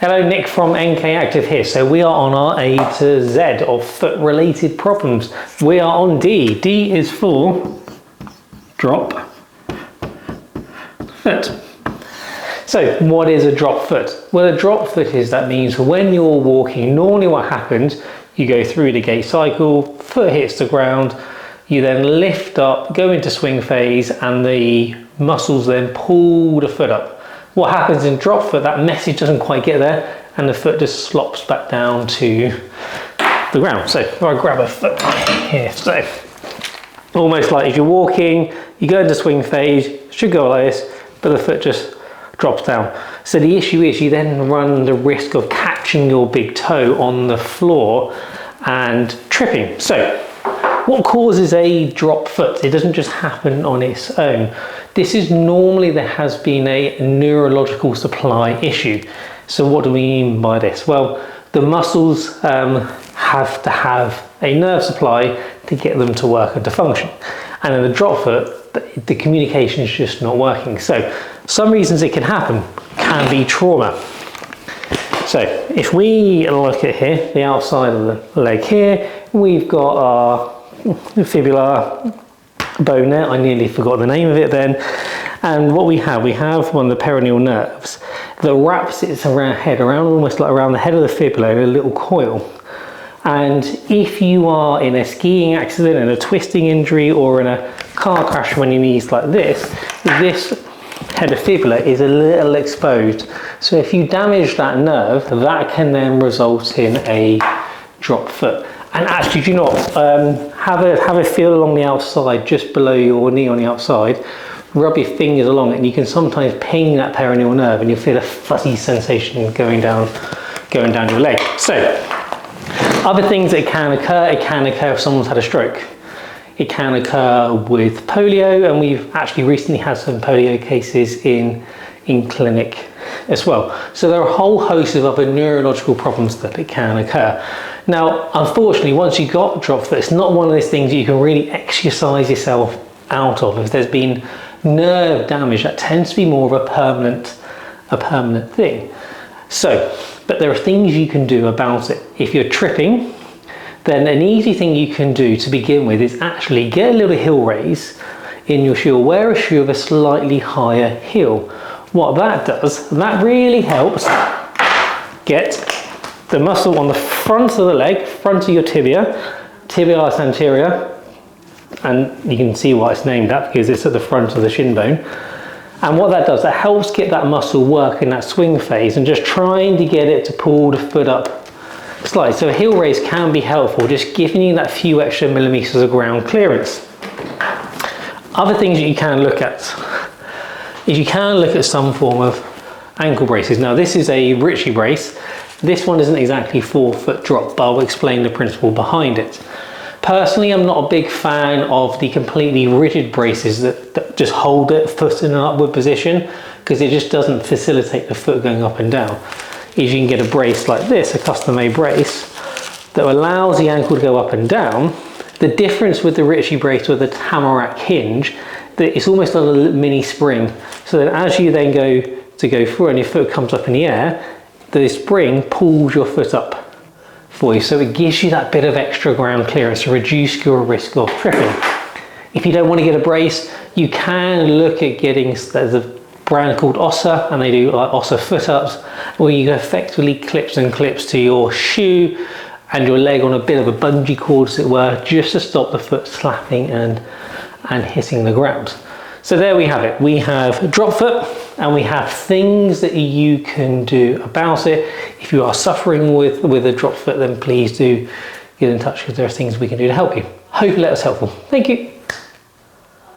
Hello, Nick from NK Active here. So we are on our A to Z of foot related problems. We are on D. D is for drop foot. So what is a drop foot? Well, a drop foot that means when you're walking, normally what happens, you go through the gait cycle, foot hits the ground, you then lift up, go into swing phase, and the muscles then pull the foot up. What happens in drop foot, that message doesn't quite get there and the foot just slops back down to the ground. So if I grab a foot here, so almost like if you're walking, you go into swing phase, should go like this, but the foot just drops down. So the issue is you then run the risk of catching your big toe on the floor and tripping. So what causes a drop foot? It doesn't just happen on its own. This is normally there has been a neurological supply issue. So what do we mean by this? Well, the muscles have to have a nerve supply to get them to work and to function. And in the drop foot, the communication is just not working. So some reasons it can happen can be trauma. So if we look at here, the outside of the leg here, we've got our fibular bone there. I nearly forgot the name of it then. And what we have one of the peroneal nerves that wraps its head around, almost like around the head of the fibula in a little coil. And if you are in a skiing accident, in a twisting injury, or in a car crash when your knee's like this head of fibula is a little exposed. So if you damage that nerve, that can then result in a drop foot. And actually, do you not have a feel along the outside, just below your knee on the outside, rub your fingers along it, and you can sometimes ping that peroneal nerve and you'll feel a fuzzy sensation going down your leg. So other things that can occur, it can occur if someone's had a stroke. It can occur with polio, and we've actually recently had some polio cases in clinic as well. So there are a whole host of other neurological problems that it can occur. Now, unfortunately, once you've got drop foot, it's not one of those things you can really exercise yourself out of. If there's been nerve damage, that tends to be more of a permanent thing. So, but there are things you can do about it. If you're tripping, then an easy thing you can do to begin with is actually get a little heel raise in your shoe, or wear a shoe of a slightly higher heel. What that does, that really helps get the muscle on the front of the leg, front of your tibialis anterior, and you can see why it's named that, because it's at the front of the shin bone. And what that does, that helps get that muscle work in that swing phase and just trying to get it to pull the foot up slightly. So a heel raise can be helpful, just giving you that few extra millimeters of ground clearance. Other things that you can look at is you can look at some form of ankle braces. Now this is a Ritchie brace. This one isn't exactly 4-foot drop, but I'll explain the principle behind it. Personally, I'm not a big fan of the completely rigid braces that just hold the foot in an upward position, because it just doesn't facilitate the foot going up and down. If you can get a brace like this, a custom-made brace, that allows the ankle to go up and down, the difference with the Ritchie brace with the Tamarack hinge, that it's almost like a mini spring. So that as you then go through and your foot comes up in the air, the spring pulls your foot up for you. So it gives you that bit of extra ground clearance to reduce your risk of tripping. If you don't want to get a brace, you can look at getting, there's a brand called Ossa, and they do like Ossa foot ups, where you effectively clips to your shoe and your leg on a bit of a bungee cord, as it were, just to stop the foot slapping and hitting the ground. So there we have it. We have drop foot, and we have things that you can do about it. If you are suffering with a drop foot, then please do get in touch, because there are things we can do to help you. Hopefully that was helpful. Thank you.